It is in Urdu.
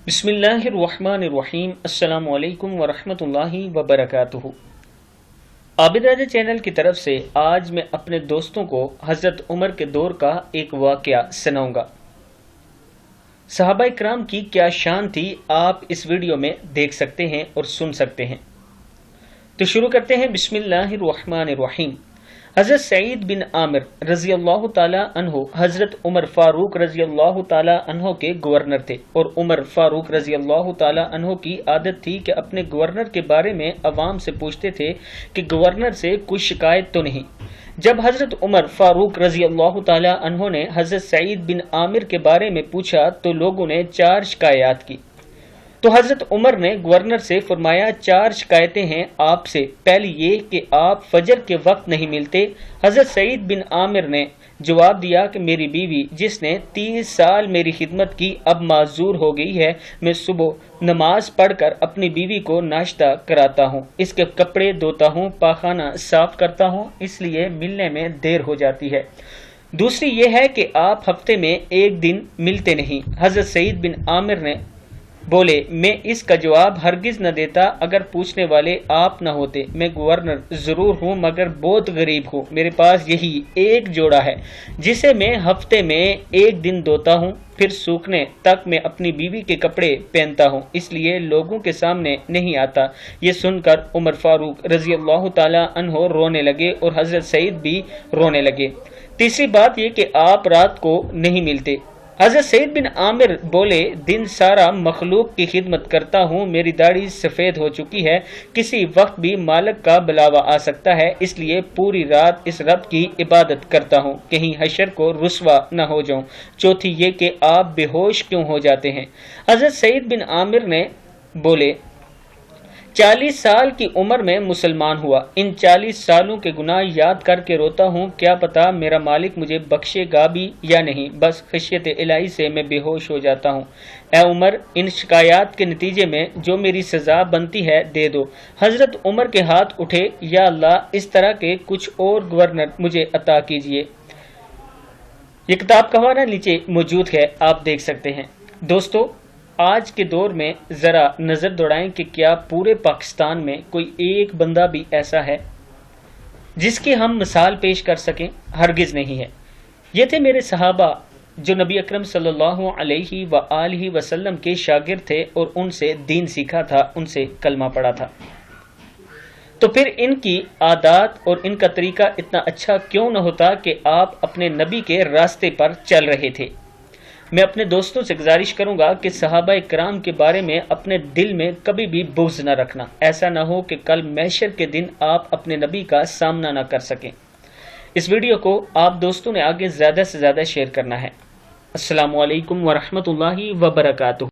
بسم اللہ الرحمن الرحیم۔ السلام علیکم ورحمۃ اللہ وبرکاتہ۔ عابد راجہ چینل کی طرف سے آج میں اپنے دوستوں کو حضرت عمر کے دور کا ایک واقعہ سناؤں گا۔ صحابہ کرام کی کیا شان تھی، آپ اس ویڈیو میں دیکھ سکتے ہیں اور سن سکتے ہیں۔ تو شروع کرتے ہیں۔ بسم اللہ الرحمن الرحیم۔ حضرت سعید بن عامر رضی اللہ تعالی عنہ حضرت عمر فاروق رضی اللہ تعالی عنہ کے گورنر تھے، اور عمر فاروق رضی اللہ تعالی عنہ کی عادت تھی کہ اپنے گورنر کے بارے میں عوام سے پوچھتے تھے کہ گورنر سے کوئی شکایت تو نہیں۔ جب حضرت عمر فاروق رضی اللہ تعالی عنہ نے حضرت سعید بن عامر کے بارے میں پوچھا تو لوگوں نے 4 شکایات کی۔ تو حضرت عمر نے گورنر سے فرمایا 4 شکایتیں ہیں آپ سے۔ پہلی یہ کہ آپ فجر کے وقت نہیں ملتے۔ حضرت سعید بن عامر نے جواب دیا کہ میری بیوی جس نے 30 سال میری خدمت کی اب معذور ہو گئی ہے۔ میں صبح نماز پڑھ کر اپنی بیوی کو ناشتہ کراتا ہوں، اس کے کپڑے دھوتا ہوں، پاخانہ صاف کرتا ہوں، اس لیے ملنے میں دیر ہو جاتی ہے۔ دوسری یہ ہے کہ آپ ہفتے میں 1 دن ملتے نہیں۔ حضرت سعید بن عامر نے بولے میں اس کا جواب ہرگز نہ دیتا اگر پوچھنے والے آپ نہ ہوتے۔ میں گورنر ضرور ہوں مگر بہت غریب ہوں۔ میرے پاس یہی ایک جوڑا ہے جسے میں ہفتے میں 1 دن دھوتا ہوں، پھر سوکھنے تک میں اپنی بیوی کے کپڑے پہنتا ہوں، اس لیے لوگوں کے سامنے نہیں آتا۔ یہ سن کر عمر فاروق رضی اللہ تعالی عنہ رونے لگے اور حضرت سعید بھی رونے لگے۔ تیسری بات یہ کہ آپ رات کو نہیں ملتے۔ حضرت سعید بن عامر بولے دن سارا مخلوق کی خدمت کرتا ہوں، میری داڑھی سفید ہو چکی ہے، کسی وقت بھی مالک کا بلاوا آ سکتا ہے، اس لیے پوری رات اس رب کی عبادت کرتا ہوں، کہیں حشر کو رسوا نہ ہو جاؤں۔ چوتھی یہ کہ آپ بے ہوش کیوں ہو جاتے ہیں؟ حضرت سعید بن عامر نے بولے 40 سال کی عمر میں مسلمان ہوا، ان 40 سالوں کے گناہ یاد کر کے روتا ہوں، کیا پتا میرا مالک مجھے بخشے گا بھی یا نہیں، بس خشیت الہی سے میں بے ہوش ہو جاتا ہوں۔ اے عمر، ان شکایات کے نتیجے میں جو میری سزا بنتی ہے دے دو۔ حضرت عمر کے ہاتھ اٹھے، یا اللہ اس طرح کے کچھ اور گورنر مجھے عطا کیجئے۔ یہ کتاب کا حوالہ نیچے موجود ہے، آپ دیکھ سکتے ہیں۔ دوستو، آج کے دور میں ذرا نظر دوڑائیں کہ کیا پورے پاکستان میں کوئی ایک بندہ بھی ایسا ہے جس کی ہم مثال پیش کر سکیں؟ ہرگز نہیں ہے۔ یہ تھے میرے صحابہ جو نبی اکرم صلی اللہ علیہ وآلہ وسلم کے شاگرد تھے اور ان سے دین سیکھا تھا، ان سے کلمہ پڑھا تھا۔ تو پھر ان کی عادات اور ان کا طریقہ اتنا اچھا کیوں نہ ہوتا کہ آپ اپنے نبی کے راستے پر چل رہے تھے؟ میں اپنے دوستوں سے گزارش کروں گا کہ صحابہ کرام کے بارے میں اپنے دل میں کبھی بھی بغض نہ رکھنا، ایسا نہ ہو کہ کل محشر کے دن آپ اپنے نبی کا سامنا نہ کر سکیں۔ اس ویڈیو کو آپ دوستوں نے آگے زیادہ سے زیادہ شیئر کرنا ہے۔ السلام علیکم ورحمۃ اللہ وبرکاتہ۔